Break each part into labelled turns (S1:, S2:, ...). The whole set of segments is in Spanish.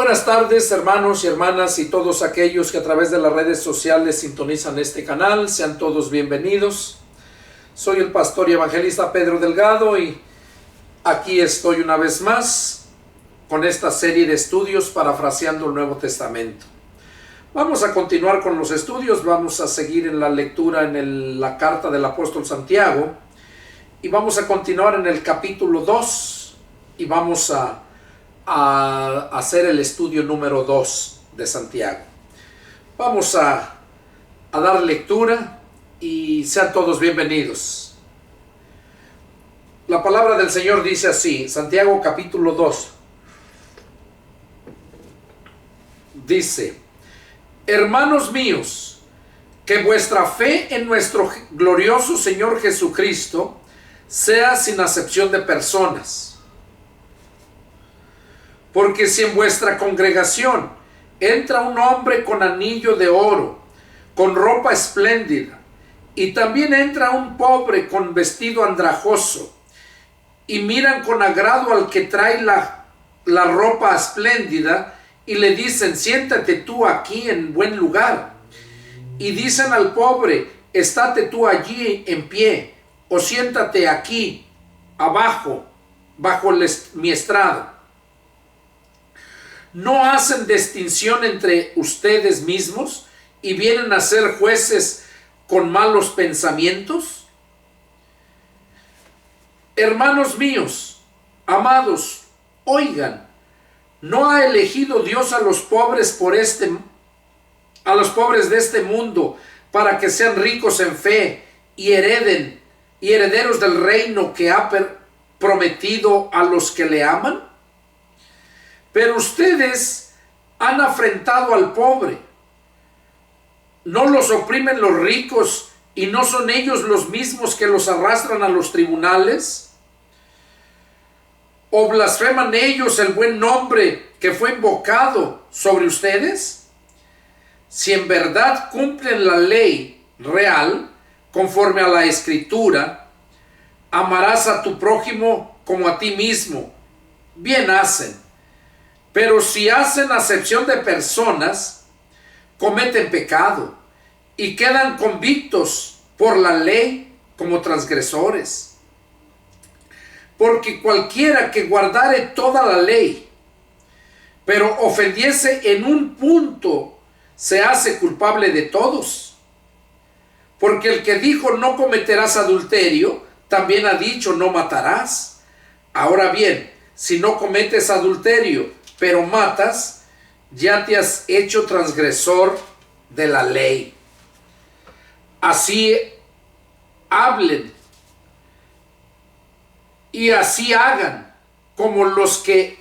S1: Buenas tardes, hermanos y hermanas y todos aquellos que a través de las redes sociales sintonizan este canal. Sean todos bienvenidos. Soy el pastor y evangelista Pedro Delgado y aquí estoy una vez más con esta serie de estudios parafraseando el Nuevo Testamento. Vamos a continuar con los estudios, vamos a seguir en la lectura en la carta del apóstol Santiago y vamos a continuar en el capítulo 2 y vamos a hacer el estudio número 2 de Santiago. Vamos a dar lectura y sean todos bienvenidos. La palabra del Señor dice así, Santiago capítulo 2. Dice: hermanos míos, que vuestra fe en nuestro glorioso Señor Jesucristo sea sin acepción de personas. Porque si en vuestra congregación entra un hombre con anillo de oro, con ropa espléndida, y también entra un pobre con vestido andrajoso, y miran con agrado al que trae la ropa espléndida, y le dicen: siéntate tú aquí en buen lugar. Y dicen al pobre: estate tú allí en pie, o siéntate aquí abajo, bajo mi estrado. ¿No hacen distinción entre ustedes mismos y vienen a ser jueces con malos pensamientos? Hermanos míos, amados, oigan, ¿no ha elegido Dios a los pobres de este mundo para que sean ricos en fe y herederos del reino que ha prometido a los que le aman? Pero ustedes han afrentado al pobre. ¿No los oprimen los ricos y no son ellos los mismos que los arrastran a los tribunales? ¿O blasfeman ellos el buen nombre que fue invocado sobre ustedes? Si en verdad cumplen la ley real, conforme a la Escritura, amarás a tu prójimo como a ti mismo, bien hacen. Pero si hacen acepción de personas, cometen pecado y quedan convictos por la ley como transgresores. Porque cualquiera que guardare toda la ley, pero ofendiese en un punto, se hace culpable de todos. Porque el que dijo no cometerás adulterio, también ha dicho no matarás. Ahora bien, si no cometes adulterio, pero matas, ya te has hecho transgresor de la ley. Así hablen y así hagan, como los que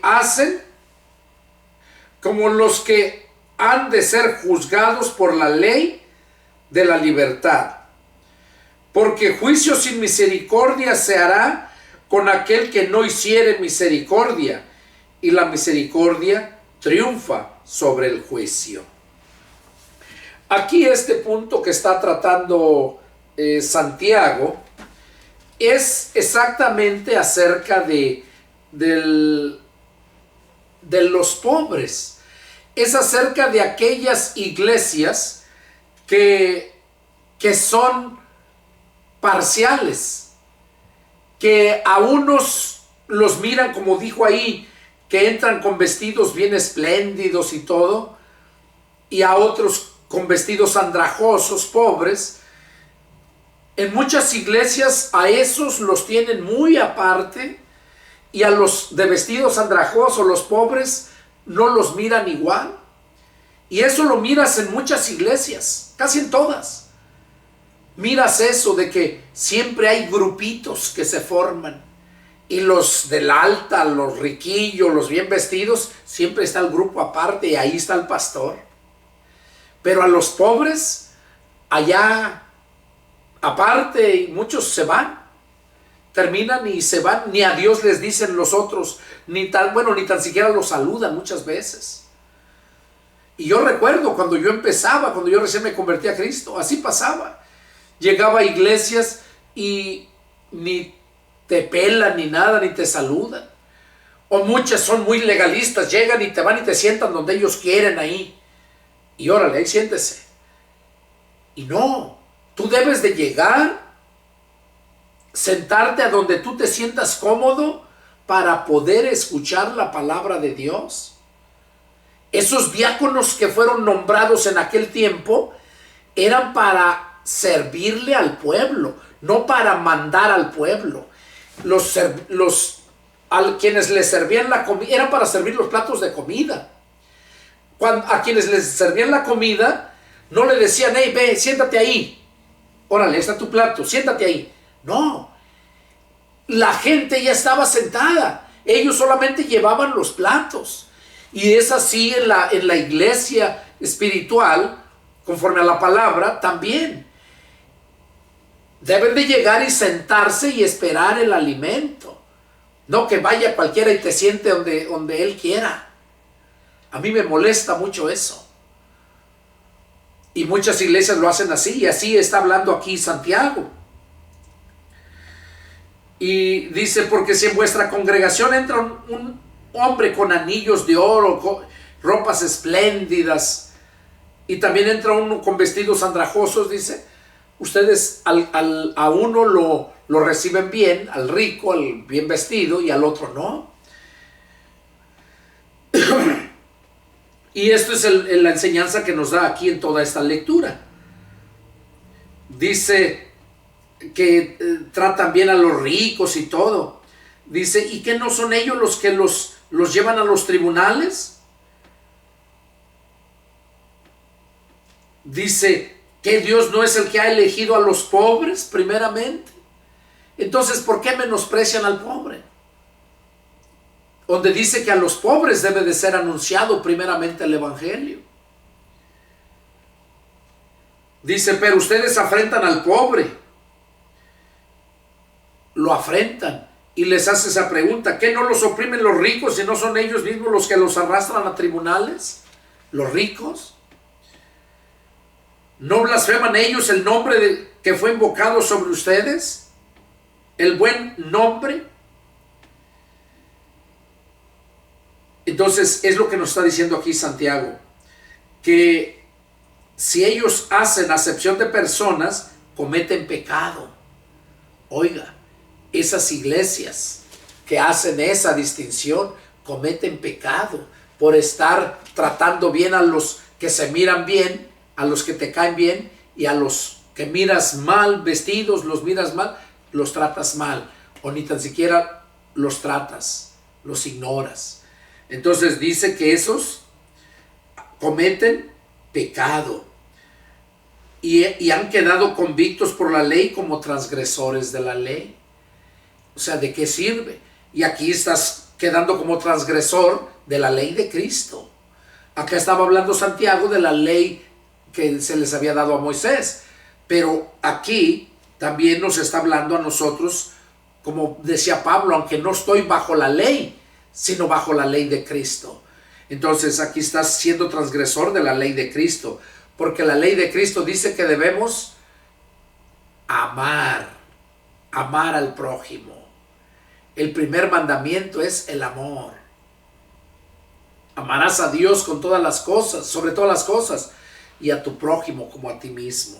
S1: han de ser juzgados por la ley de la libertad. Porque juicio sin misericordia se hará con aquel que no hiciere misericordia, y la misericordia triunfa sobre el juicio. Aquí este punto que está tratando Santiago es exactamente acerca de los pobres. Es acerca de aquellas iglesias que son parciales, que a unos los miran, como dijo ahí, que entran con vestidos bien espléndidos y todo, y a otros con vestidos andrajosos, pobres. En muchas iglesias a esos los tienen muy aparte, y a los de vestidos andrajosos, los pobres, no los miran igual. Y eso lo miras en muchas iglesias, casi en todas. Miras eso de que siempre hay grupitos que se forman. Y los del alta, los riquillos, los bien vestidos, siempre está el grupo aparte y ahí está el pastor. Pero a los pobres, allá aparte, y muchos se van, terminan y se van, ni a Dios les dicen los otros, ni tan siquiera los saludan muchas veces. Y yo recuerdo cuando yo recién me convertí a Cristo, así pasaba. Llegaba a iglesias y ni te pelan ni nada, ni te saludan. O muchas son muy legalistas, llegan y te van y te sientan donde ellos quieren ahí. Y órale, ahí siéntese. Y no, tú debes de llegar, sentarte a donde tú te sientas cómodo para poder escuchar la palabra de Dios. Esos diáconos que fueron nombrados en aquel tiempo eran para servirle al pueblo, no para mandar al pueblo. A quienes les servían la comida eran para servir los platos de comida. A quienes les servían la comida no le decían: hey, ve, siéntate ahí, órale, está tu plato, siéntate ahí. No, la gente ya estaba sentada, ellos solamente llevaban los platos. Y es así en la iglesia espiritual, conforme a la palabra, también deben de llegar y sentarse y esperar el alimento. No que vaya cualquiera y te siente donde él quiera. A mí me molesta mucho eso. Y muchas iglesias lo hacen así, y así está hablando aquí Santiago. Y dice: porque si en vuestra congregación entra un hombre con anillos de oro, con ropas espléndidas, y también entra uno con vestidos andrajosos, dice, ustedes a uno lo reciben bien, al rico, al bien vestido, y al otro no. Y esto es la enseñanza que nos da aquí en toda esta lectura. Dice que tratan bien a los ricos y todo. Dice: ¿y qué no son ellos los que los llevan a los tribunales? Dice que Dios no es el que ha elegido a los pobres primeramente. Entonces, ¿por qué menosprecian al pobre? Donde dice que a los pobres debe de ser anunciado primeramente el evangelio. Dice: pero ustedes afrentan al pobre. Lo afrentan. Y les hace esa pregunta: ¿qué no los oprimen los ricos y no son ellos mismos los que los arrastran a tribunales? ¿Los ricos? ¿No blasfeman ellos el nombre que fue invocado sobre ustedes? ¿El buen nombre? Entonces es lo que nos está diciendo aquí Santiago, que si ellos hacen acepción de personas, cometen pecado. Oiga, esas iglesias que hacen esa distinción cometen pecado por estar tratando bien a los que se miran bien, a los que te caen bien, y a los que miras mal vestidos, los miras mal, los tratas mal, o ni tan siquiera los tratas, los ignoras. Entonces dice que esos cometen pecado y han quedado convictos por la ley como transgresores de la ley. O sea, ¿de qué sirve? Y aquí estás quedando como transgresor de la ley de Cristo. Acá estaba hablando Santiago de la ley que se les había dado a Moisés, pero aquí también nos está hablando a nosotros, como decía Pablo: aunque no estoy bajo la ley, sino bajo la ley de Cristo. Entonces aquí estás siendo transgresor de la ley de Cristo, porque la ley de Cristo dice que debemos amar al prójimo. El primer mandamiento es el amor. Amarás a Dios con todas las cosas, sobre todas las cosas, y a tu prójimo como a ti mismo.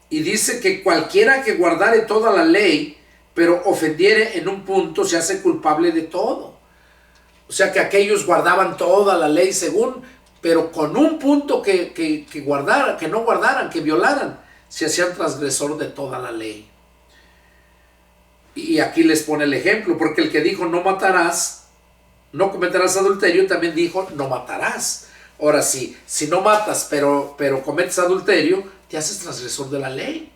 S1: Y dice que cualquiera que guardare toda la ley, pero ofendiere en un punto, se hace culpable de todo. O sea que aquellos guardaban toda la ley según, pero con un punto que guardaran, que no guardaran, que violaran, se hacían transgresor de toda la ley. Y aquí les pone el ejemplo, porque el que dijo no matarás, no cometerás adulterio, también dijo no matarás. Ahora sí, si no matas pero cometes adulterio, te haces transgresor de la ley.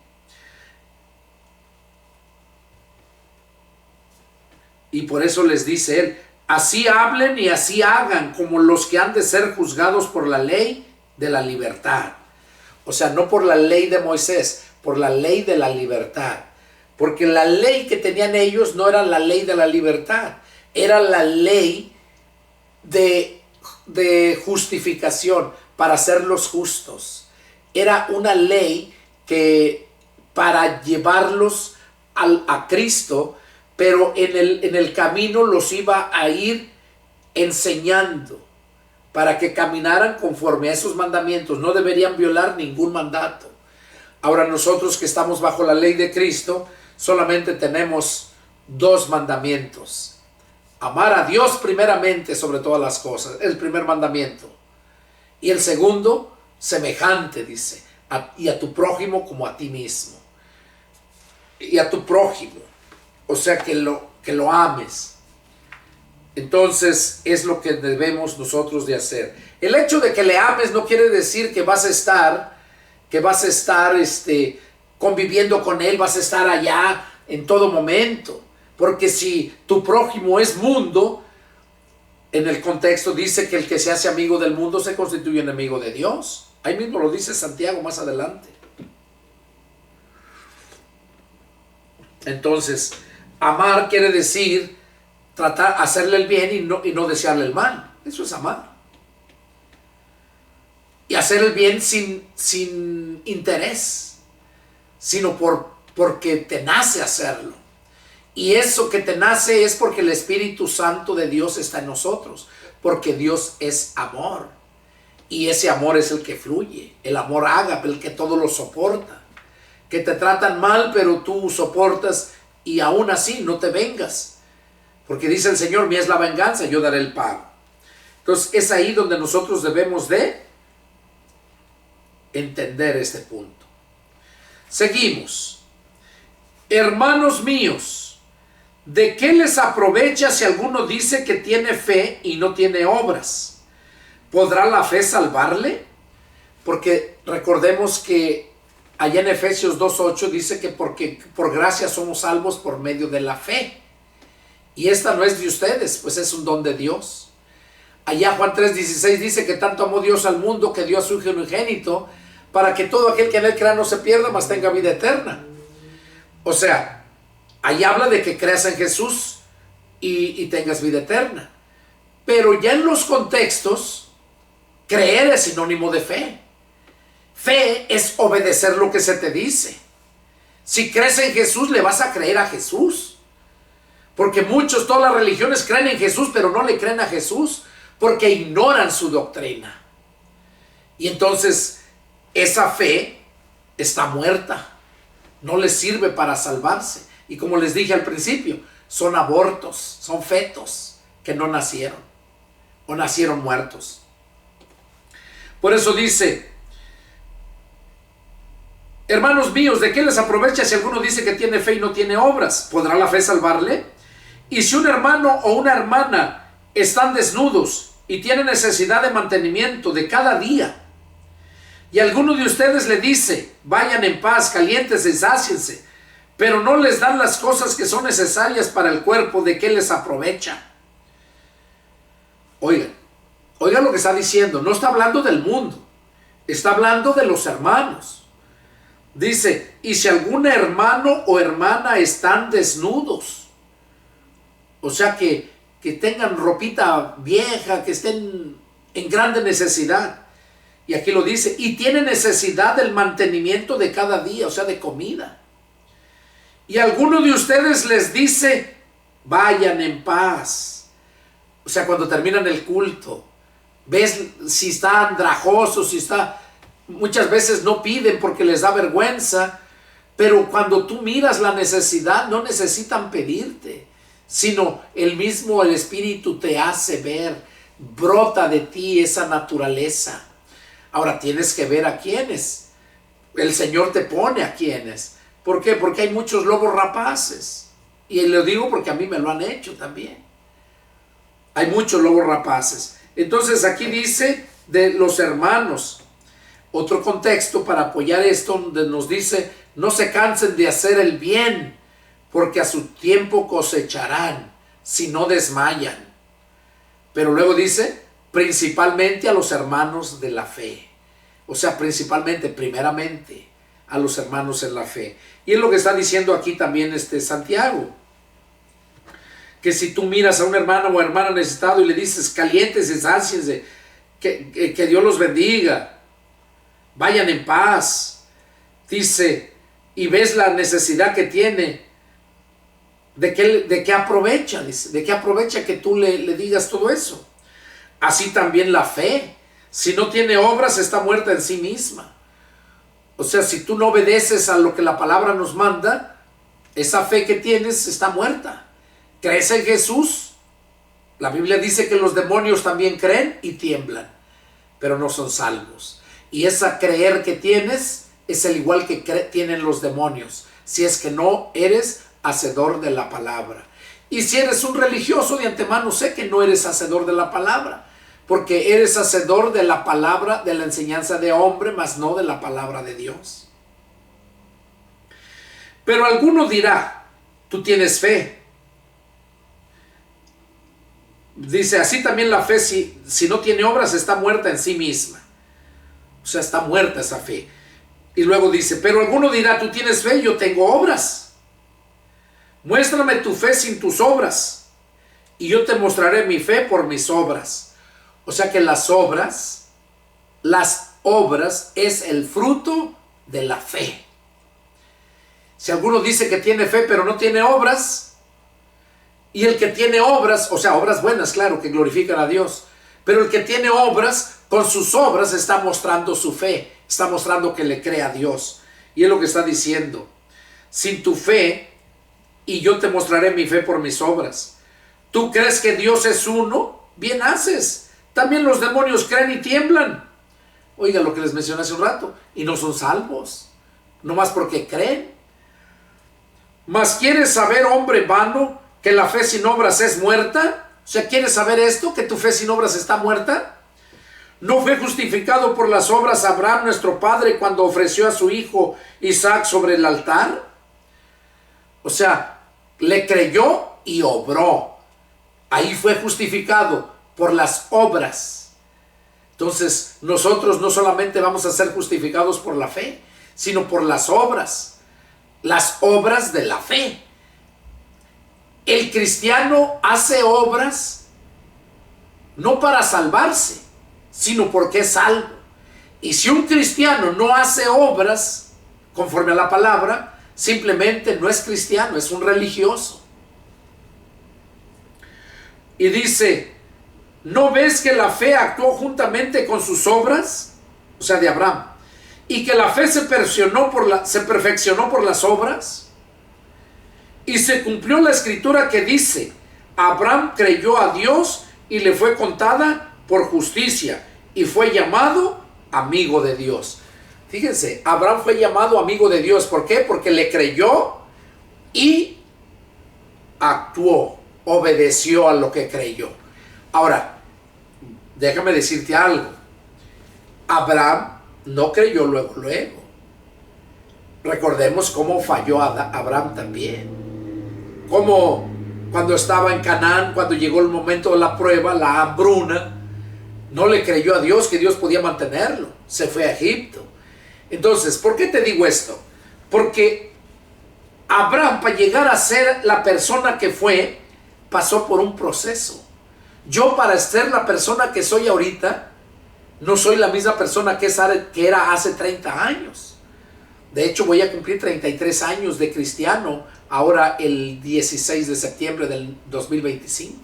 S1: Y por eso les dice él: así hablen y así hagan como los que han de ser juzgados por la ley de la libertad. O sea, no por la ley de Moisés, por la ley de la libertad. Porque la ley que tenían ellos no era la ley de la libertad, era la ley de justificación, para hacerlos justos. Era una ley que para llevarlos a Cristo, pero en el camino los iba a ir enseñando para que caminaran conforme a esos mandamientos. No deberían violar ningún mandato. Ahora nosotros que estamos bajo la ley de Cristo, solamente tenemos 2 mandamientos. Amar a Dios primeramente sobre todas las cosas, el primer mandamiento. Y el segundo, semejante, dice, y a tu prójimo como a ti mismo. Y a tu prójimo, o sea, que lo ames. Entonces es lo que debemos nosotros de hacer. El hecho de que le ames no quiere decir que vas a estar conviviendo con él, vas a estar allá en todo momento. Porque si tu prójimo es mundo, en el contexto dice que el que se hace amigo del mundo se constituye enemigo de Dios. Ahí mismo lo dice Santiago más adelante. Entonces, amar quiere decir hacerle el bien y no desearle el mal. Eso es amar. Y hacer el bien sin interés, sino porque te nace hacerlo. Y eso que te nace es porque el Espíritu Santo de Dios está en nosotros, porque Dios es amor. Y ese amor es el que fluye, el amor ágape, el que todo lo soporta. Que te tratan mal, pero tú soportas y aún así no te vengas. Porque dice el Señor, mía es la venganza, yo daré el pago. Entonces es ahí donde nosotros debemos de entender este punto. Seguimos. Hermanos míos, ¿de qué les aprovecha si alguno dice que tiene fe y no tiene obras? ¿Podrá la fe salvarle? Porque recordemos que allá en Efesios 2:8 dice que porque por gracia somos salvos por medio de la fe. Y esta no es de ustedes, pues es un don de Dios. Allá Juan 3:16 dice que tanto amó Dios al mundo que dio a su Hijo unigénito para que todo aquel que en él crea no se pierda, mas tenga vida eterna. O sea, ahí habla de que creas en Jesús y tengas vida eterna. Pero ya en los contextos, creer es sinónimo de fe. Fe es obedecer lo que se te dice. Si crees en Jesús, le vas a creer a Jesús. Porque muchos, todas las religiones creen en Jesús, pero no le creen a Jesús porque ignoran su doctrina. Y entonces esa fe está muerta. No les sirve para salvarse. Y como les dije al principio, son abortos, son fetos que no nacieron o nacieron muertos. Por eso dice, hermanos míos, ¿de qué les aprovecha si alguno dice que tiene fe y no tiene obras? ¿Podrá la fe salvarle? Y si un hermano o una hermana están desnudos y tienen necesidad de mantenimiento de cada día, y alguno de ustedes le dice, vayan en paz, caliéntense y sáciense, pero no les dan las cosas que son necesarias para el cuerpo, ¿de qué les aprovecha? Oigan lo que está diciendo. No está hablando del mundo, está hablando de los hermanos. Dice, y si algún hermano o hermana están desnudos, o sea que tengan ropita vieja, que estén en grande necesidad. Y aquí lo dice, y tienen necesidad del mantenimiento de cada día, o sea, de comida. Y alguno de ustedes les dice, vayan en paz. O sea, cuando terminan el culto, ves si está andrajoso, si está... Muchas veces no piden porque les da vergüenza, pero cuando tú miras la necesidad, no necesitan pedirte, sino el Espíritu te hace ver, brota de ti esa naturaleza. Ahora tienes que ver a quiénes. El Señor te pone a quiénes. ¿Por qué? Porque hay muchos lobos rapaces. Y lo digo porque a mí me lo han hecho también. Hay muchos lobos rapaces. Entonces aquí dice de los hermanos. Otro contexto para apoyar esto donde nos dice, no se cansen de hacer el bien, porque a su tiempo cosecharán, si no desmayan. Pero luego dice, principalmente a los hermanos de la fe. O sea, primeramente, a los hermanos en la fe. Y es lo que está diciendo aquí también Santiago. Que si tú miras a un hermano o hermana necesitado y le dices, caliéntese, sáciense, que Dios los bendiga, vayan en paz. Dice, y ves la necesidad que tiene, ¿De qué aprovecha? Dice, ¿de qué aprovecha que tú le digas todo eso? Así también la fe, si no tiene obras, está muerta en sí misma. O sea, si tú no obedeces a lo que la palabra nos manda, esa fe que tienes está muerta. ¿Crees en Jesús? La Biblia dice que los demonios también creen y tiemblan, pero no son salvos. Y esa creer que tienes es el igual que tienen los demonios, si es que no eres hacedor de la palabra. Y si eres un religioso, de antemano sé que no eres hacedor de la palabra, porque eres hacedor de la palabra, de la enseñanza de hombre, mas no de la palabra de Dios. Pero alguno dirá, tú tienes fe. Dice, así también la fe, si no tiene obras, está muerta en sí misma. O sea, está muerta esa fe. Y luego dice, pero alguno dirá, tú tienes fe, yo tengo obras. Muéstrame tu fe sin tus obras, y yo te mostraré mi fe por mis obras. O sea que las obras es el fruto de la fe. Si alguno dice que tiene fe pero no tiene obras, y el que tiene obras, o sea, obras buenas, claro, que glorifican a Dios, pero el que tiene obras, con sus obras está mostrando su fe, está mostrando que le cree a Dios. Y es lo que está diciendo, sin tu fe, y yo te mostraré mi fe por mis obras. ¿Tú crees que Dios es uno? Bien haces. También los demonios creen y tiemblan. Oiga lo que les mencioné hace un rato. Y no son salvos, nomás porque creen. Mas ¿quieres saber, hombre vano, que la fe sin obras es muerta? O sea, ¿quieres saber esto? ¿Que tu fe sin obras está muerta? ¿No fue justificado por las obras Abraham, nuestro padre, cuando ofreció a su hijo Isaac sobre el altar? O sea, le creyó y obró. Ahí fue justificado por las obras. Entonces, nosotros no solamente vamos a ser justificados por la fe, sino por las obras de la fe. El cristiano hace obras no para salvarse, sino porque es salvo. Y si un cristiano no hace obras conforme a la palabra, simplemente no es cristiano, es un religioso. Y dice, ¿no ves que la fe actuó juntamente con sus obras? O sea, de Abraham. Y que la fe se perfeccionó por las obras. Y se cumplió la escritura que dice, Abraham creyó a Dios y le fue contada por justicia y fue llamado amigo de Dios. Fíjense, Abraham fue llamado amigo de Dios. ¿Por qué? Porque le creyó y actuó, obedeció a lo que creyó. Ahora, déjame decirte algo. Abraham no creyó luego. Recordemos cómo falló Abraham también. Como cuando estaba en Canaán, cuando llegó el momento de la prueba, la hambruna, no le creyó a Dios que Dios podía mantenerlo. Se fue a Egipto. Entonces, ¿por qué te digo esto? Porque Abraham, para llegar a ser la persona que fue, pasó por un proceso. Yo, para ser la persona que soy ahorita, no soy la misma persona que era hace 30 años. De hecho, voy a cumplir 33 años de cristiano ahora el 16 de septiembre del 2025.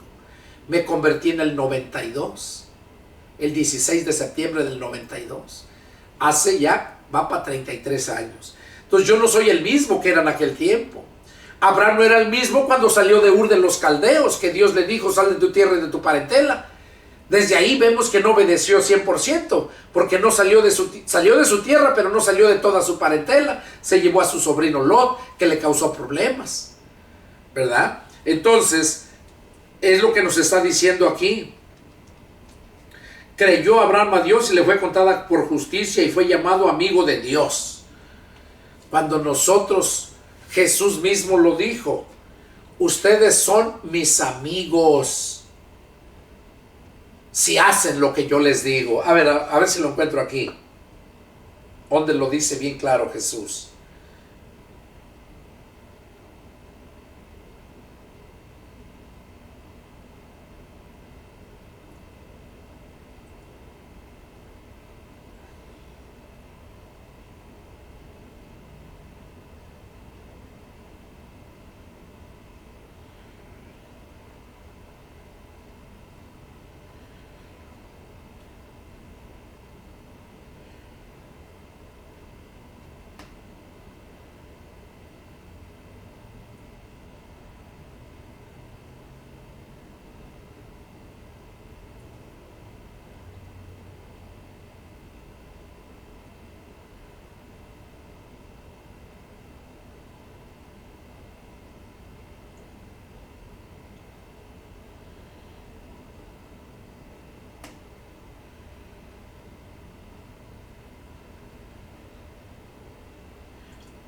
S1: Me convertí en el 92. El 16 de septiembre del 92. Va para 33 años. Entonces yo no soy el mismo que era en aquel tiempo. Abraham no era el mismo cuando salió de Ur de los Caldeos, que Dios le dijo, sal de tu tierra y de tu parentela. Desde ahí vemos que no obedeció 100%, porque no salió de su tierra, pero no salió de toda su parentela. Se llevó a su sobrino Lot, que le causó problemas, ¿verdad? Entonces, es lo que nos está diciendo aquí. Creyó Abraham a Dios y le fue contada por justicia y fue llamado amigo de Dios. Cuando nosotros, Jesús mismo lo dijo, ustedes son mis amigos si hacen lo que yo les digo. A ver si lo encuentro aquí, donde lo dice bien claro Jesús.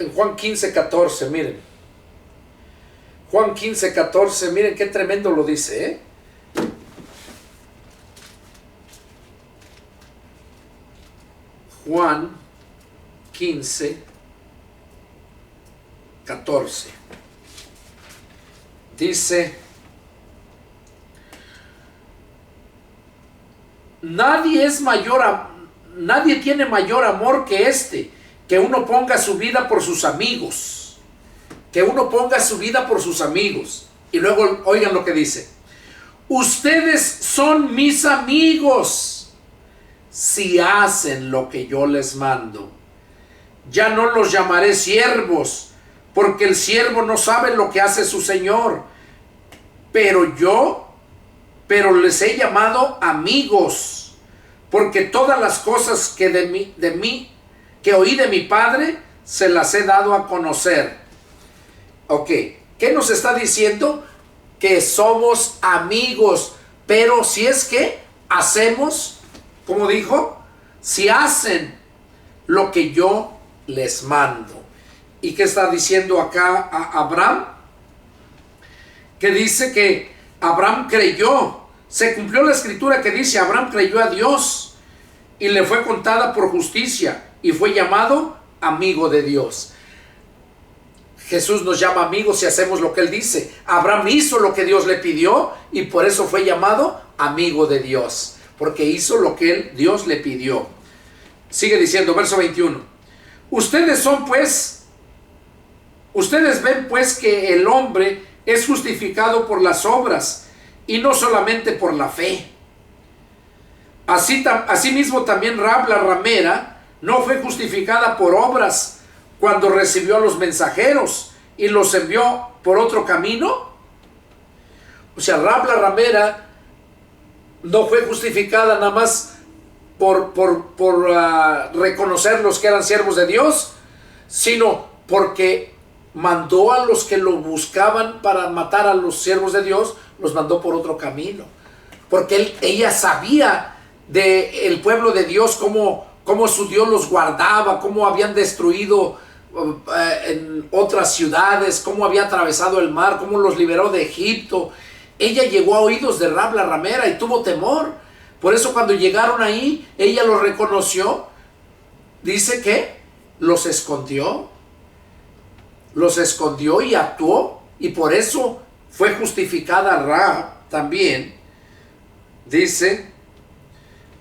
S1: en Juan 15:14, miren. Juan 15:14, miren qué tremendo lo dice, ¿eh? Juan 15:14. Dice: nadie tiene mayor amor que este, que uno ponga su vida por sus amigos. Que uno ponga su vida por sus amigos. Y luego oigan lo que dice: ustedes son mis amigos si hacen lo que yo les mando. Ya no los llamaré siervos, porque el siervo no sabe lo que hace su señor. Pero les he llamado amigos, porque todas las cosas que que oí de mi Padre, se las he dado a conocer. Ok, ¿qué nos está diciendo? Que somos amigos, pero si es que hacemos, como dijo, si hacen lo que yo les mando. ¿Y qué está diciendo acá a Abraham? Que dice que Abraham creyó. Se cumplió la escritura que dice: Abraham creyó a Dios y le fue contada por justicia y fue llamado amigo de Dios. Jesús nos llama amigos si hacemos lo que Él dice. Abraham hizo lo que Dios le pidió y por eso fue llamado amigo de Dios, porque hizo lo que Dios le pidió. Sigue diciendo, verso 21. Ustedes ven pues que el hombre es justificado por las obras y no solamente por la fe. Asimismo también Rahab la ramera no fue justificada por obras cuando recibió a los mensajeros y los envió por otro camino. O sea, Rahab la ramera no fue justificada nada más por reconocer los que eran siervos de Dios, sino porque mandó a los que lo buscaban para matar a los siervos de Dios, los mandó por otro camino. Porque ella sabía del pueblo de Dios, cómo su Dios los guardaba, cómo habían destruido en otras ciudades, cómo había atravesado el mar, cómo los liberó de Egipto. Ella llegó a oídos de Rahab la ramera y tuvo temor. Por eso cuando llegaron ahí, ella los reconoció. Dice que los escondió y actuó, y por eso fue justificada Rahab también. Dice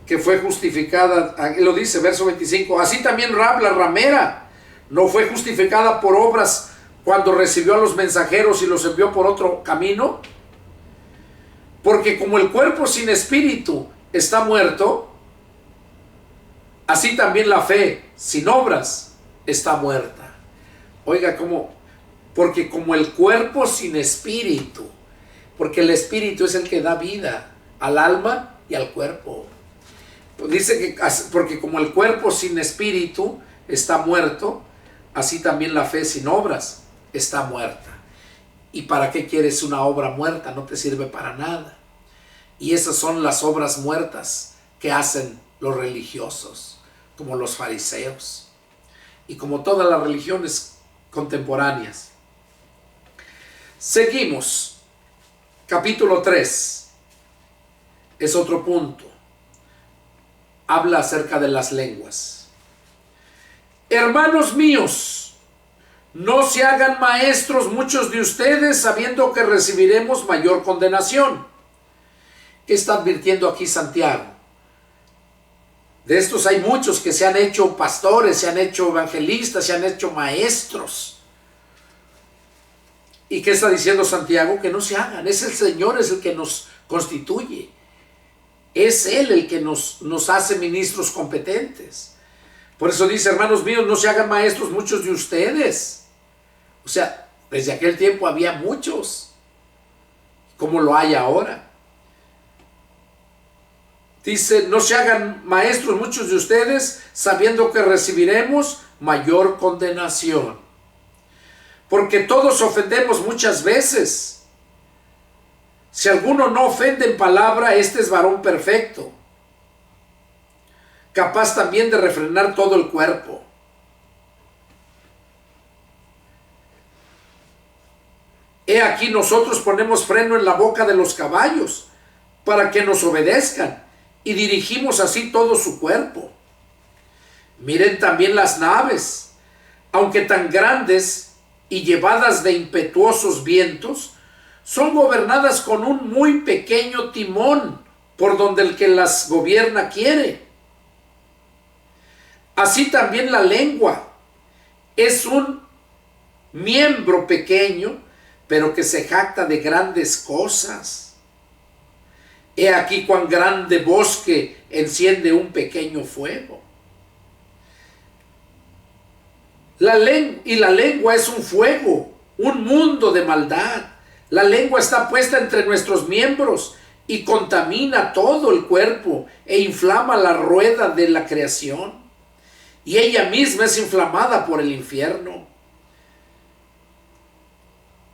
S1: que fue justificada, lo dice verso 25, así también Rahab la ramera no fue justificada por obras cuando recibió a los mensajeros y los envió por otro camino, porque como el cuerpo sin espíritu está muerto, así también la fe sin obras está muerta. Oiga, porque como el cuerpo sin espíritu, porque el espíritu es el que da vida al alma y al cuerpo. Dice que porque como el cuerpo sin espíritu está muerto, así también la fe sin obras está muerta. ¿Y para qué quieres una obra muerta? No te sirve para nada. Y esas son las obras muertas que hacen los religiosos, como los fariseos y como todas las religiones contemporáneas. Seguimos. Capítulo 3. Es otro punto. Habla acerca de las lenguas. Hermanos míos, no se hagan maestros muchos de ustedes, sabiendo que recibiremos mayor condenación. ¿Qué está advirtiendo aquí Santiago? De estos hay muchos que se han hecho pastores, se han hecho evangelistas, se han hecho maestros. ¿Y qué está diciendo Santiago? Que no se hagan. Es el Señor, es el que nos constituye. Es Él el que nos hace ministros competentes. Por eso dice, hermanos míos, no se hagan maestros muchos de ustedes. O sea, desde aquel tiempo había muchos, como lo hay ahora. Dice, no se hagan maestros muchos de ustedes, sabiendo que recibiremos mayor condenación. Porque todos ofendemos muchas veces. Si alguno no ofende en palabra, este es varón perfecto, capaz también de refrenar todo el cuerpo. He aquí nosotros ponemos freno en la boca de los caballos para que nos obedezcan y dirigimos así todo su cuerpo. Miren también las naves, aunque tan grandes y llevadas de impetuosos vientos, son gobernadas con un muy pequeño timón por donde el que las gobierna quiere. Así también la lengua es un miembro pequeño, pero que se jacta de grandes cosas. He aquí cuán grande bosque enciende un pequeño fuego. La lengua es un fuego, un mundo de maldad. La lengua está puesta entre nuestros miembros y contamina todo el cuerpo e inflama la rueda de la creación. Y ella misma es inflamada por el infierno.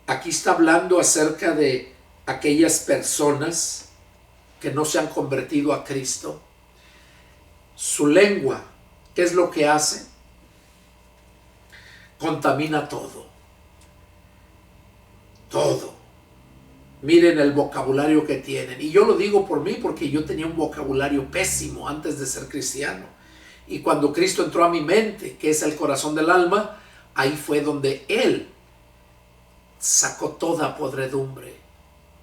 S1: Aquí está hablando acerca de aquellas personas que no se han convertido a Cristo. Su lengua, ¿qué es lo que hace? Contamina todo. Todo. Miren el vocabulario que tienen. Y yo lo digo por mí porque yo tenía un vocabulario pésimo antes de ser cristiano. Y cuando Cristo entró a mi mente, que es el corazón del alma, ahí fue donde Él sacó toda podredumbre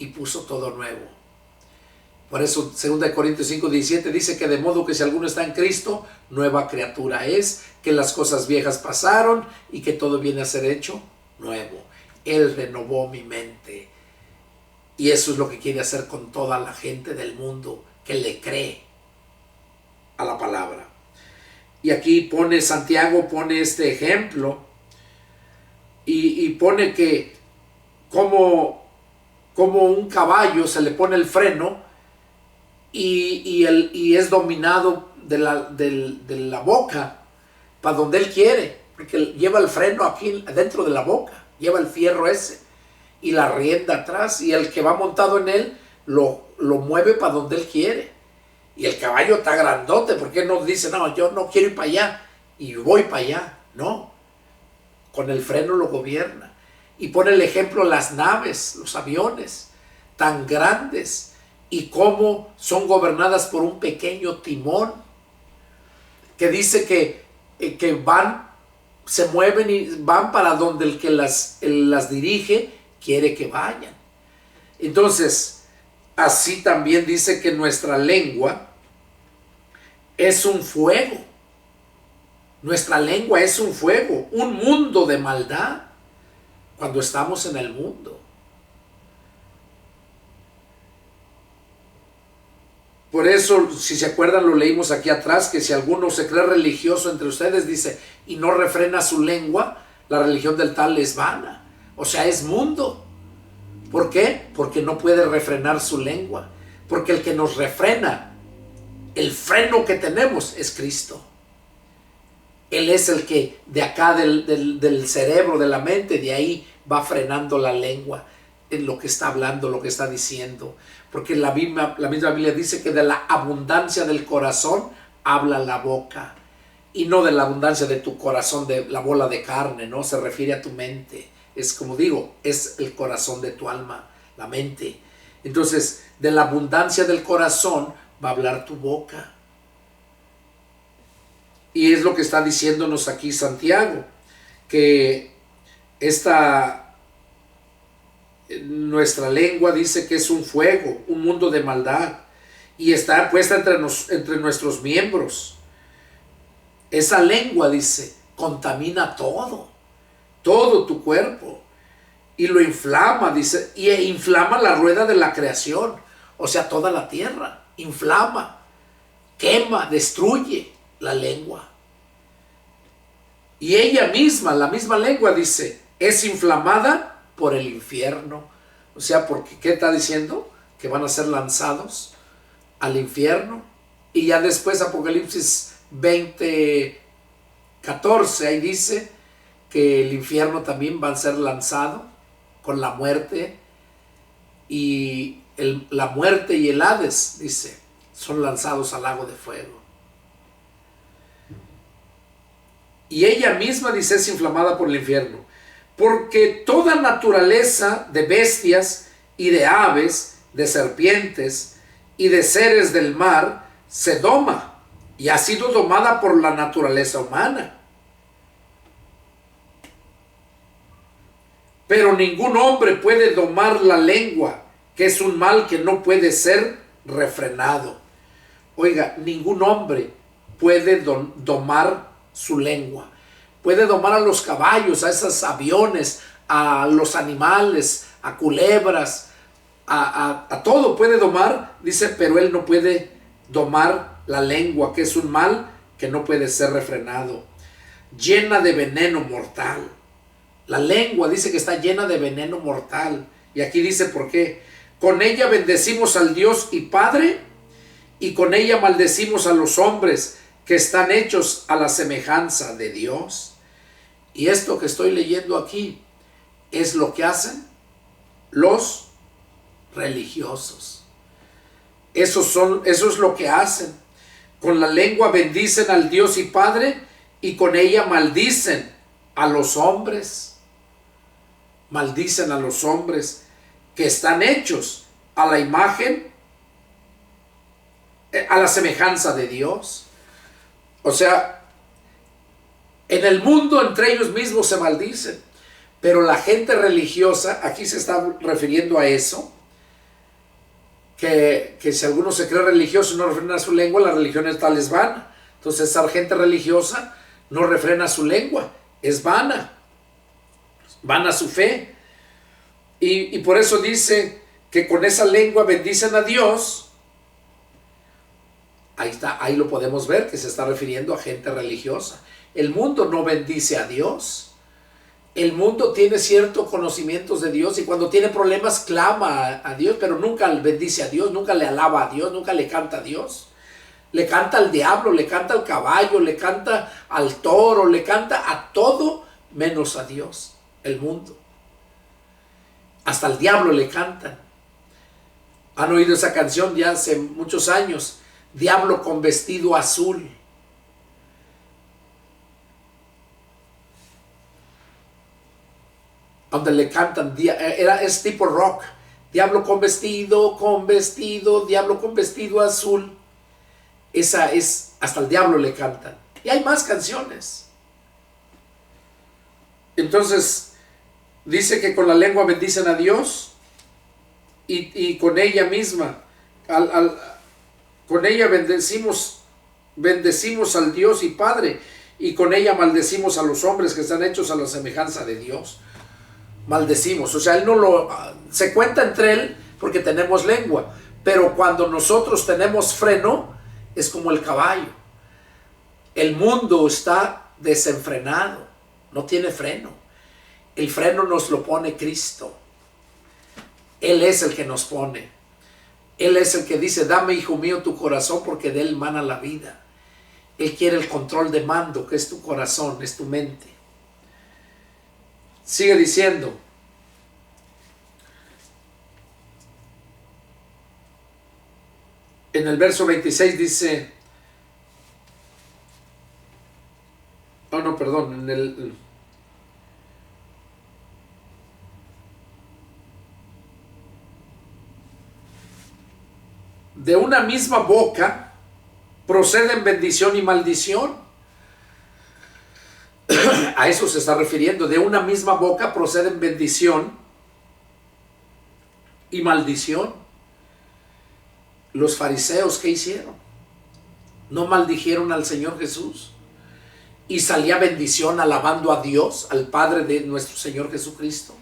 S1: y puso todo nuevo. Por eso 2 Corintios 5:17 dice que de modo que si alguno está en Cristo, nueva criatura es, que las cosas viejas pasaron y que todo viene a ser hecho nuevo. Él renovó mi mente. Y eso es lo que quiere hacer con toda la gente del mundo que le cree a la palabra. Y aquí Santiago pone este ejemplo y pone que como un caballo se le pone el freno y es dominado de la boca para donde él quiere, porque lleva el freno aquí dentro de la boca, lleva el fierro ese y la rienda atrás, y el que va montado en él lo mueve para donde él quiere. Y el caballo está grandote, porque no dice, no, yo no quiero ir para allá y voy para allá. No, con el freno lo gobierna. Y pone el ejemplo las naves, los aviones tan grandes y cómo son gobernadas por un pequeño timón que dice que se mueven y van para donde el que las dirige quiere que vayan. Entonces, así también dice que nuestra lengua es un fuego. Nuestra lengua es un fuego, un mundo de maldad cuando estamos en el mundo. Por eso, si se acuerdan, lo leímos aquí atrás, que si alguno se cree religioso entre ustedes, dice, y no refrena su lengua, la religión del tal es vana. O sea, es mundo. ¿Por qué? Porque no puede refrenar su lengua. Porque el que nos refrena, el freno que tenemos es Cristo. Él es el que de acá del cerebro, de la mente, de ahí va frenando la lengua en lo que está hablando, lo que está diciendo. Porque la misma Biblia dice que de la abundancia del corazón habla la boca. Y no de la abundancia de tu corazón, de la bola de carne, ¿no? Se refiere a tu mente. Es como digo, es el corazón de tu alma, la mente. Entonces, de la abundancia del corazón va a hablar tu boca. Y es lo que está diciéndonos aquí Santiago, que nuestra lengua dice que es un fuego, un mundo de maldad, y está puesta entre nuestros miembros. Esa lengua, dice, contamina todo tu cuerpo, y lo inflama, dice, y inflama la rueda de la creación, o sea, toda la tierra, inflama, quema, destruye la lengua. Y ella misma, la misma lengua, dice, es inflamada por el infierno. O sea, porque ¿qué está diciendo? Que van a ser lanzados al infierno. Y ya después Apocalipsis 20:14, ahí dice que el infierno también va a ser lanzado con la muerte. Y la muerte y el Hades, dice, son lanzados al lago de fuego. Y ella misma, dice, es inflamada por el infierno. porque toda naturaleza de bestias y de aves, de serpientes y de seres del mar se doma y ha sido domada por la naturaleza humana. Pero ningún hombre puede domar la lengua, que es un mal que no puede ser refrenado. Oiga, ningún hombre puede domar su lengua. Puede domar a los caballos, a esos aviones, a los animales, a culebras, a todo puede domar, dice, pero él no puede domar la lengua, que es un mal que no puede ser refrenado. Llena de veneno mortal. La lengua dice que está llena de veneno mortal. Y aquí dice por qué. Con ella bendecimos al Dios y Padre, y con ella maldecimos a los hombres que están hechos a la semejanza de Dios. Y esto que estoy leyendo aquí es lo que hacen los religiosos. Eso es lo que hacen. Con la lengua bendicen al Dios y Padre, y con ella maldicen a los hombres. Maldicen a los hombres que están hechos a la imagen, a la semejanza de Dios. O sea, en el mundo entre ellos mismos se maldicen, pero la gente religiosa, aquí se está refiriendo a eso, que si alguno se cree religioso y no refrena su lengua, la religión es tal, es vana. Entonces esa gente religiosa no refrena su lengua, es vana su fe. Y por eso dice que con esa lengua bendicen a Dios. Ahí está, ahí lo podemos ver, que se está refiriendo a gente religiosa. El mundo no bendice a Dios. El mundo tiene ciertos conocimientos de Dios y cuando tiene problemas clama a Dios, pero nunca bendice a Dios, nunca le alaba a Dios, nunca le canta a Dios. Le canta al diablo, le canta al caballo, le canta al toro, le canta a todo menos a Dios, el mundo. Hasta al diablo le cantan. Han oído esa canción ya hace muchos años, Diablo con vestido azul. Donde le cantan, es tipo rock. Diablo con vestido, diablo con vestido azul. Esa es, hasta el diablo le cantan. Y hay más canciones. Entonces, dice que con la lengua bendicen a Dios y con ella misma, con ella bendecimos al Dios y Padre, y con ella maldecimos a los hombres que están hechos a la semejanza de Dios. Maldecimos, o sea, él no lo se cuenta entre él porque tenemos lengua, pero cuando nosotros tenemos freno es como el caballo. El mundo está desenfrenado, no tiene freno. El freno nos lo pone Cristo. Él es el que nos pone. Él es el que dice, dame, hijo mío, tu corazón, porque de él mana la vida. Él quiere el control de mando, que es tu corazón, es tu mente. Sigue diciendo, en el verso 26 dice, de una misma boca proceden bendición y maldición. A eso se está refiriendo. De una misma boca proceden bendición y maldición. Los fariseos, ¿qué hicieron? No maldijeron al Señor Jesús. Y salía bendición alabando a Dios, al Padre de nuestro Señor Jesucristo.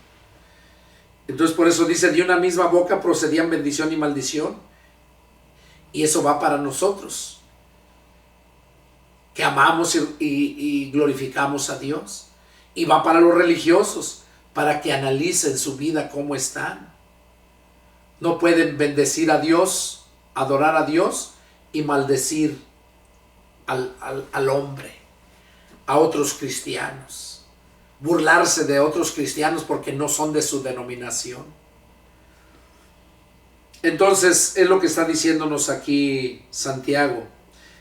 S1: Entonces por eso dice, de una misma boca procedían bendición y maldición. Y eso va para nosotros, que amamos y glorificamos a Dios. Y va para los religiosos, para que analicen su vida cómo están. No pueden bendecir a Dios, adorar a Dios y maldecir al hombre, a otros cristianos. Burlarse de otros cristianos porque no son de su denominación. Entonces es lo que está diciéndonos aquí Santiago,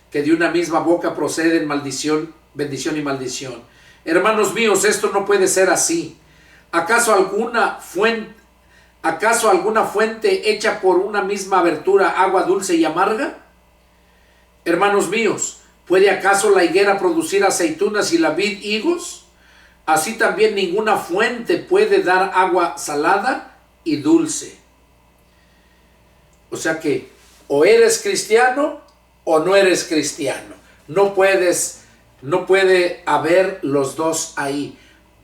S1: que de una misma boca proceden bendición y maldición. Hermanos míos, esto no puede ser así. ¿Acaso alguna fuente hecha por una misma abertura, agua dulce y amarga? Hermanos míos, ¿puede acaso la higuera producir aceitunas y la vid higos? Así también ninguna fuente puede dar agua salada y dulce. O sea que o eres cristiano o no eres cristiano. No puede haber los dos ahí,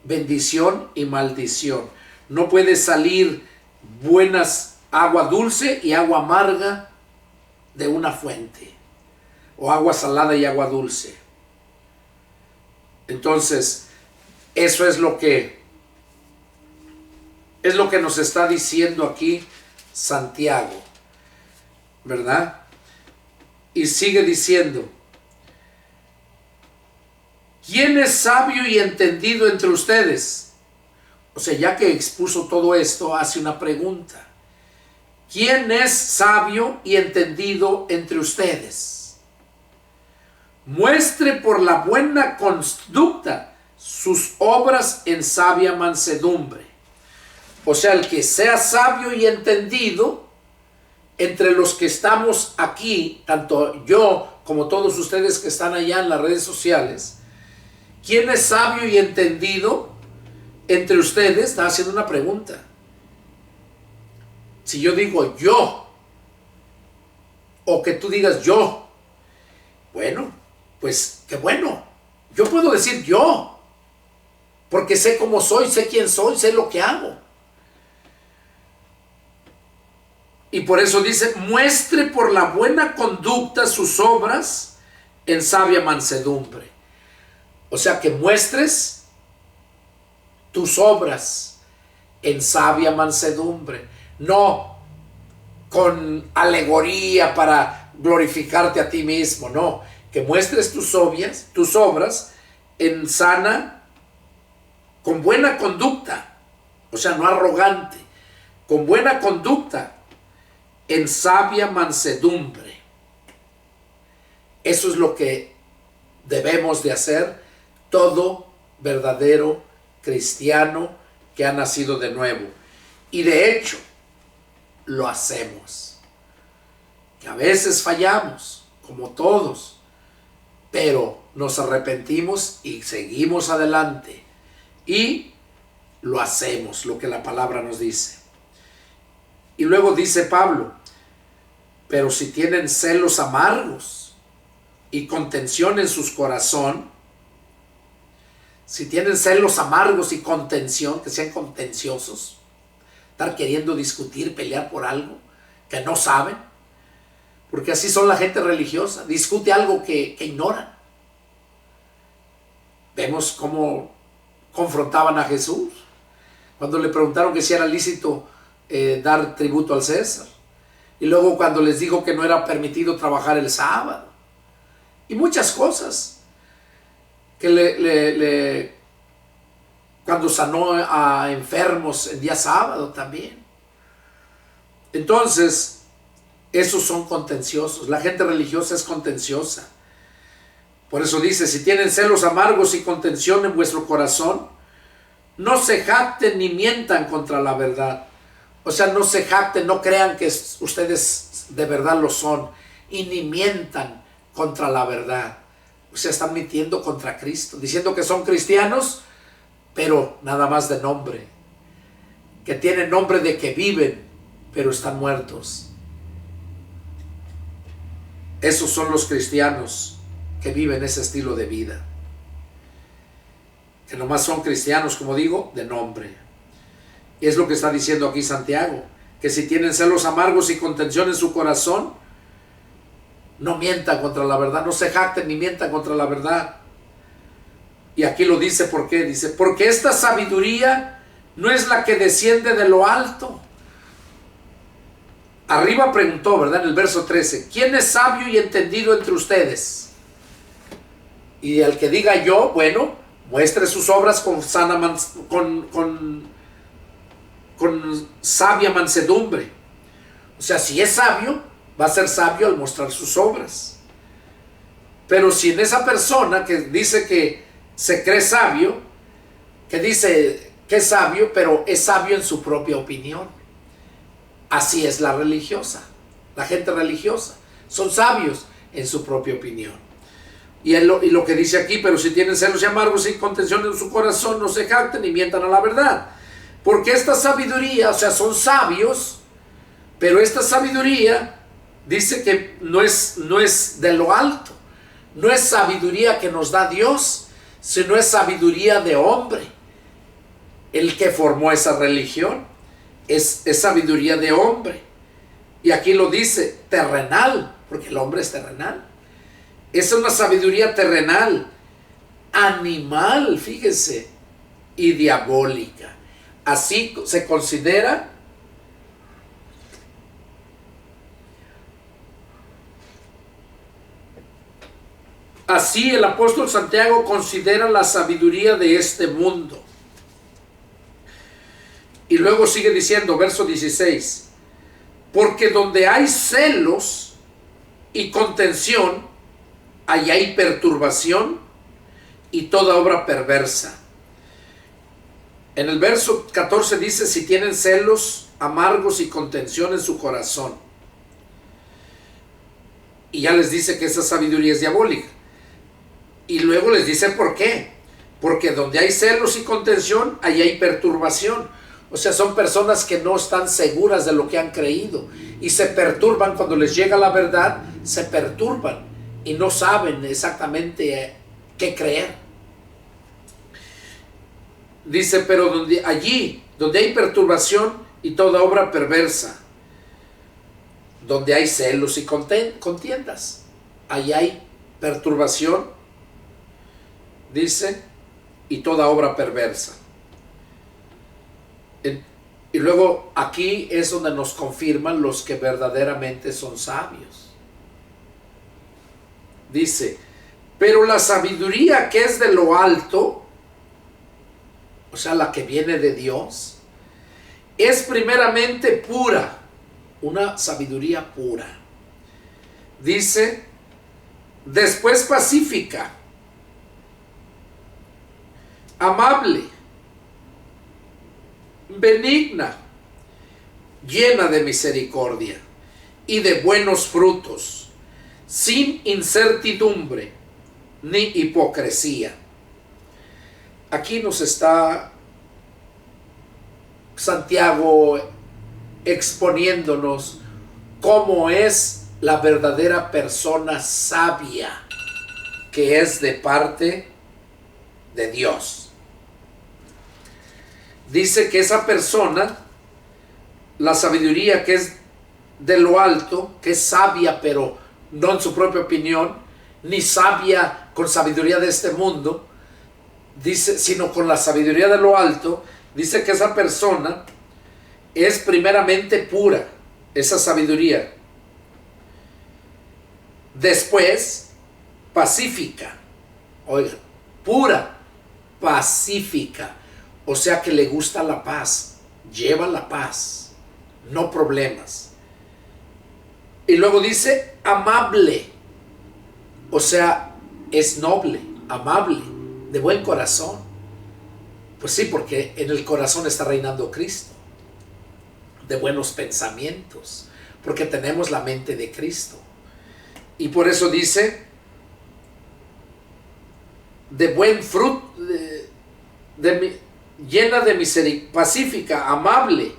S1: bendición y maldición. No puede salir buenas agua dulce y agua amarga de una fuente, o agua salada y agua dulce. Entonces, eso es lo que nos está diciendo aquí Santiago, ¿verdad? Y sigue diciendo: ¿quién es sabio y entendido entre ustedes? O sea, ya que expuso todo esto, hace una pregunta. ¿Quién es sabio y entendido entre ustedes? Muestre por la buena conducta sus obras en sabia mansedumbre. O sea, el que sea sabio y entendido entre los que estamos aquí, tanto yo como todos ustedes que están allá en las redes sociales. ¿Quién es sabio y entendido entre ustedes? Está haciendo una pregunta. Si yo digo yo, o que tú digas yo, bueno, pues qué bueno. Yo puedo decir yo, porque sé cómo soy, sé quién soy, sé lo que hago. Y por eso dice: muestre por la buena conducta sus obras en sabia mansedumbre. O sea, que muestres tus obras en sabia mansedumbre, no con alegoría para glorificarte a ti mismo, no, que muestres tus obras en sana, con buena conducta, o sea, no arrogante, con buena conducta, en sabia mansedumbre. Eso es lo que debemos de hacer todo verdadero cristiano que ha nacido de nuevo. Y de hecho, lo hacemos. Que a veces fallamos, como todos, pero nos arrepentimos y seguimos adelante. Y lo hacemos, lo que la palabra nos dice. Y luego dice Pablo: pero si tienen celos amargos y contención en sus corazones, si tienen celos amargos y contención, que sean contenciosos, estar queriendo discutir, pelear por algo que no saben, porque así son la gente religiosa, discute algo que ignoran. Vemos cómo confrontaban a Jesús cuando le preguntaron que si era lícito dar tributo al César, y luego cuando les dijo que no era permitido trabajar el sábado, y muchas cosas que cuando sanó a enfermos el día sábado también. Entonces, esos son contenciosos. La gente religiosa es contenciosa. Por eso dice: si tienen celos amargos y contención en vuestro corazón, no se jacten ni mientan contra la verdad. O sea, no se jacten, no crean que ustedes de verdad lo son, y ni mientan contra la verdad. O sea, están mintiendo contra Cristo, diciendo que son cristianos, pero nada más de nombre, que tienen nombre de que viven, pero están muertos. Esos son los cristianos que viven ese estilo de vida, que nomás son cristianos, como digo, de nombre. Y es lo que está diciendo aquí Santiago, que si tienen celos amargos y contención en su corazón, no mientan contra la verdad, no se jacten ni mientan contra la verdad. Y aquí lo dice, ¿por qué? Dice: porque esta sabiduría no es la que desciende de lo alto. Arriba preguntó, ¿verdad? En el verso 13, ¿quién es sabio y entendido entre ustedes? Y el que diga yo, bueno, muestre sus obras con sabia mansedumbre. O sea, si es sabio, va a ser sabio al mostrar sus obras. Pero si en esa persona que dice que se cree sabio, que dice que es sabio, pero es sabio en su propia opinión. Así es la religiosa, la gente religiosa. Son sabios en su propia opinión. Y lo que dice aquí, pero si tienen celos y amargos y contención en su corazón, no se jacten ni mientan a la verdad. Porque esta sabiduría, o sea, son sabios, pero esta sabiduría dice que no es de lo alto. No es sabiduría que nos da Dios, sino es sabiduría de hombre. El que formó esa religión es sabiduría de hombre. Y aquí lo dice, terrenal, porque el hombre es terrenal. Es una sabiduría terrenal, animal, fíjese, y diabólica. Así se considera así el apóstol Santiago considera la sabiduría de este mundo. Y luego sigue diciendo, verso 16, porque donde hay celos y contención, ahí hay perturbación y toda obra perversa. En el verso 14 dice, si tienen celos amargos y contención en su corazón. Y ya les dice que esa sabiduría es diabólica. Y luego les dice por qué. Porque donde hay celos y contención, ahí hay perturbación. O sea, son personas que no están seguras de lo que han creído. Y se perturban cuando les llega la verdad, se perturban. Y no saben exactamente qué creer. Dice, pero donde hay perturbación y toda obra perversa, donde hay celos y contiendas, ahí hay perturbación, dice, y toda obra perversa. Y luego aquí es donde nos confirman los que verdaderamente son sabios. Dice, pero la sabiduría que es de lo alto, o sea, la que viene de Dios, es primeramente pura, una sabiduría pura. Dice, después pacífica, amable, benigna, llena de misericordia y de buenos frutos, sin incertidumbre ni hipocresía. Aquí nos está Santiago exponiéndonos cómo es la verdadera persona sabia, que es de parte de Dios. Dice que esa persona, la sabiduría que es de lo alto, que es sabia pero no en su propia opinión, ni sabia con sabiduría de este mundo, dice, sino con la sabiduría de lo alto, dice que esa persona es primeramente pura, esa sabiduría. Después, pacífica. Oigan, pura, pacífica. O sea que le gusta la paz, lleva la paz, no problemas. Y luego dice amable. O sea, es noble, amable, de buen corazón. Pues sí, porque en el corazón está reinando Cristo. De buenos pensamientos, porque tenemos la mente de Cristo. Y por eso dice, de buen fruto, llena de misericordia, pacífica, amable,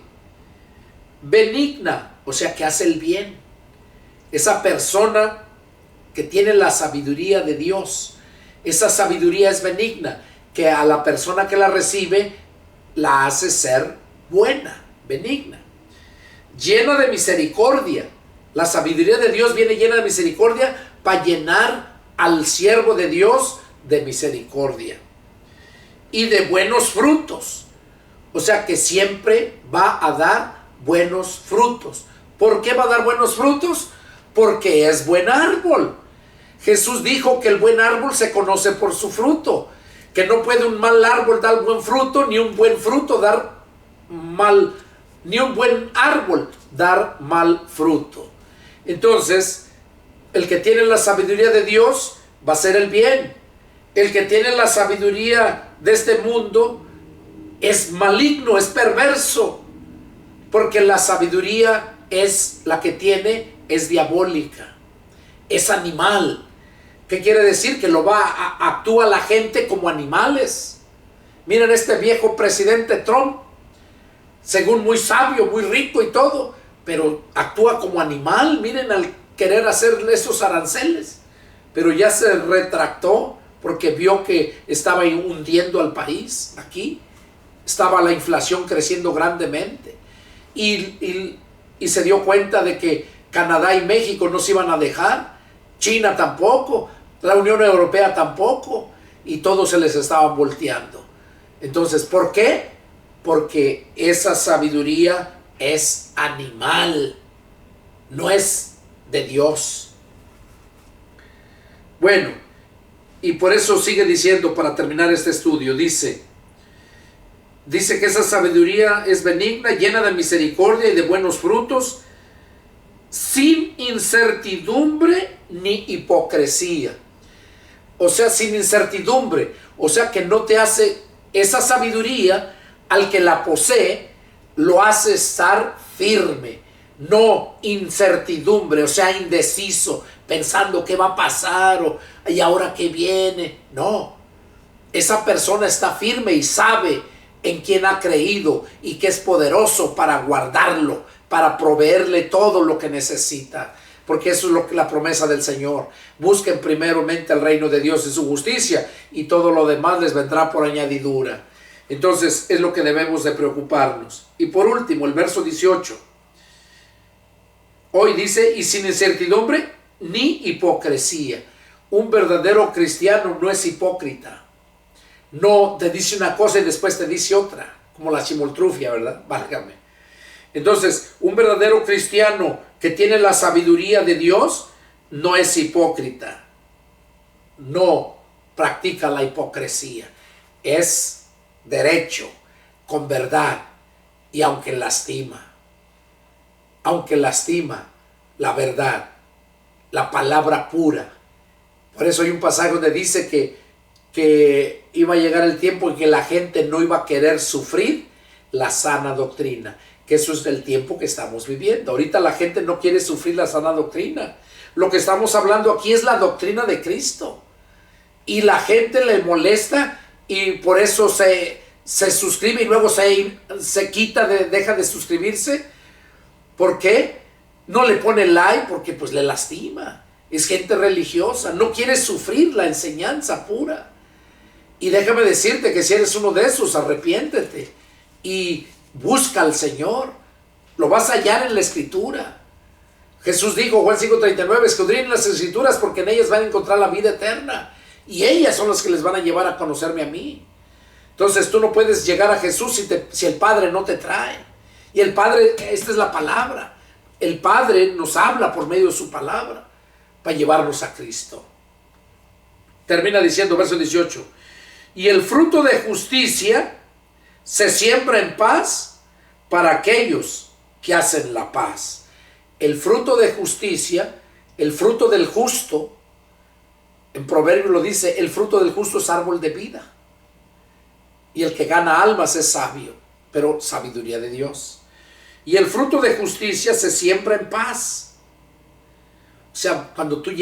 S1: benigna, o sea que hace el bien. Esa persona que tiene la sabiduría de Dios, esa sabiduría es benigna, que a la persona que la recibe la hace ser buena, benigna. Llena de misericordia. La sabiduría de Dios viene llena de misericordia para llenar al siervo de Dios de misericordia. Y de buenos frutos. O sea que siempre va a dar buenos frutos. ¿Por qué va a dar buenos frutos? Porque es buen árbol. Jesús dijo que el buen árbol se conoce por su fruto. Que no puede un mal árbol dar buen fruto, ni un buen fruto dar mal, ni un buen árbol dar mal fruto. Entonces, el que tiene la sabiduría de Dios va a hacer el bien. El que tiene la sabiduría de este mundo es maligno, es perverso, porque la sabiduría es la que tiene, es diabólica, es animal. ¿Qué quiere decir? Que actúa la gente como animales. Miren este viejo presidente Trump, según muy sabio, muy rico y todo, pero actúa como animal. Miren, al querer hacer esos aranceles, pero ya se retractó porque vio que estaba hundiendo al país. Aquí estaba la inflación creciendo grandemente y se dio cuenta de que Canadá y México no se iban a dejar, China tampoco, la Unión Europea tampoco, y todos se les estaban volteando. Entonces, ¿por qué? Porque esa sabiduría es animal, no es de Dios. Bueno, y por eso sigue diciendo, para terminar este estudio, dice que esa sabiduría es benigna, llena de misericordia y de buenos frutos, sin incertidumbre ni hipocresía. O sea, sin incertidumbre, o sea que no te hace esa sabiduría, al que la posee, lo hace estar firme, no incertidumbre, o sea, indeciso, pensando qué va a pasar y ahora qué viene. No, esa persona está firme y sabe en quién ha creído y que es poderoso para guardarlo, para proveerle todo lo que necesita. Porque eso es la promesa del Señor. Busquen primeramente el reino de Dios y su justicia, y todo lo demás les vendrá por añadidura. Entonces es lo que debemos de preocuparnos. Y por último, el verso 18. Hoy dice, y sin incertidumbre ni hipocresía. Un verdadero cristiano no es hipócrita. No te dice una cosa y después te dice otra, como la chimoltrufia, ¿verdad? Válgame. Entonces, un verdadero cristiano que tiene la sabiduría de Dios no es hipócrita, no practica la hipocresía, es derecho, con verdad, y aunque lastima la verdad, la palabra pura. Por eso hay un pasaje donde dice que iba a llegar el tiempo en que la gente no iba a querer sufrir la sana doctrina, que eso es el tiempo que estamos viviendo. Ahorita la gente no quiere sufrir la sana doctrina. Lo que estamos hablando aquí es la doctrina de Cristo, y la gente le molesta y por eso se suscribe y luego se quita, deja de suscribirse. ¿Por qué? No le pone like porque pues le lastima. Es gente religiosa, no quiere sufrir la enseñanza pura. Y déjame decirte que si eres uno de esos, arrepiéntete y busca al Señor. Lo vas a hallar en la Escritura. Jesús dijo, Juan 5:39, escudriñen las Escrituras porque en ellas van a encontrar la vida eterna. Y ellas son las que les van a llevar a conocerme a mí. Entonces tú no puedes llegar a Jesús si el Padre no te trae. Y el Padre, esta es la palabra. El Padre nos habla por medio de su palabra para llevarnos a Cristo. Termina diciendo, verso 18. Y el fruto de justicia se siembra en paz para aquellos que hacen la paz. El fruto de justicia, el fruto del justo, en Proverbios lo dice, el fruto del justo es árbol de vida. Y el que gana almas es sabio, pero sabiduría de Dios. Y el fruto de justicia se siembra en paz. O sea, cuando tú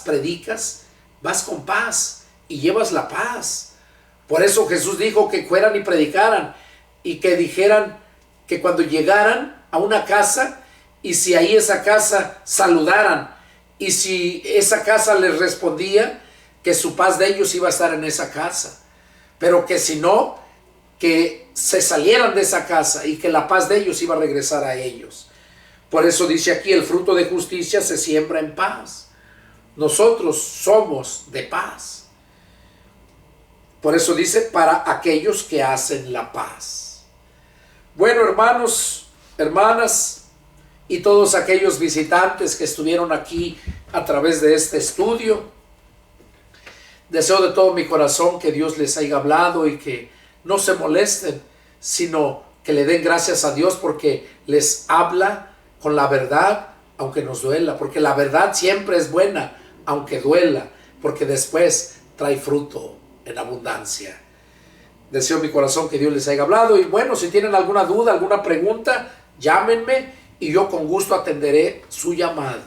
S1: predicas, vas con paz y llevas la paz. Por eso Jesús dijo que fueran y predicaran y que dijeran que cuando llegaran a una casa y si ahí esa casa saludaran y si esa casa les respondía, que su paz de ellos iba a estar en esa casa. Pero que si no, que se salieran de esa casa y que la paz de ellos iba a regresar a ellos. Por eso dice aquí, el fruto de justicia se siembra en paz. Nosotros somos de paz. Por eso dice, para aquellos que hacen la paz. Bueno, hermanos, hermanas, y todos aquellos visitantes que estuvieron aquí a través de este estudio, deseo de todo mi corazón que Dios les haya hablado y que no se molesten, sino que le den gracias a Dios porque les habla con la verdad, aunque nos duela, porque la verdad siempre es buena, aunque duela, porque después trae fruto en abundancia. Deseo mi corazón que Dios les haya hablado. Y bueno, si tienen alguna duda, alguna pregunta, llámenme y yo con gusto atenderé su llamado.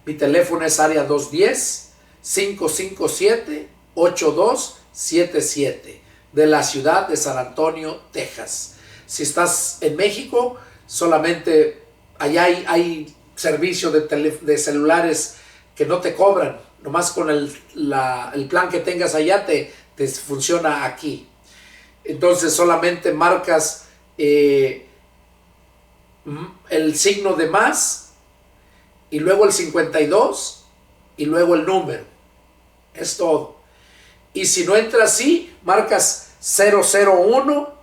S1: Mi teléfono es área 210-557-8277 de la ciudad de San Antonio, Texas. Si estás en México, solamente allá hay servicio de celulares que no te cobran. Nomás con el plan que tengas allá te funciona aquí. Entonces solamente marcas el signo de más y luego el 52 y luego el número. Es todo. Y si no entra así, marcas 001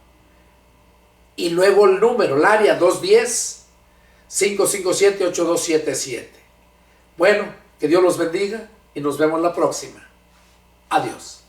S1: y luego el número, el área 210-557-8277. Bueno, que Dios los bendiga y nos vemos la próxima. Adiós.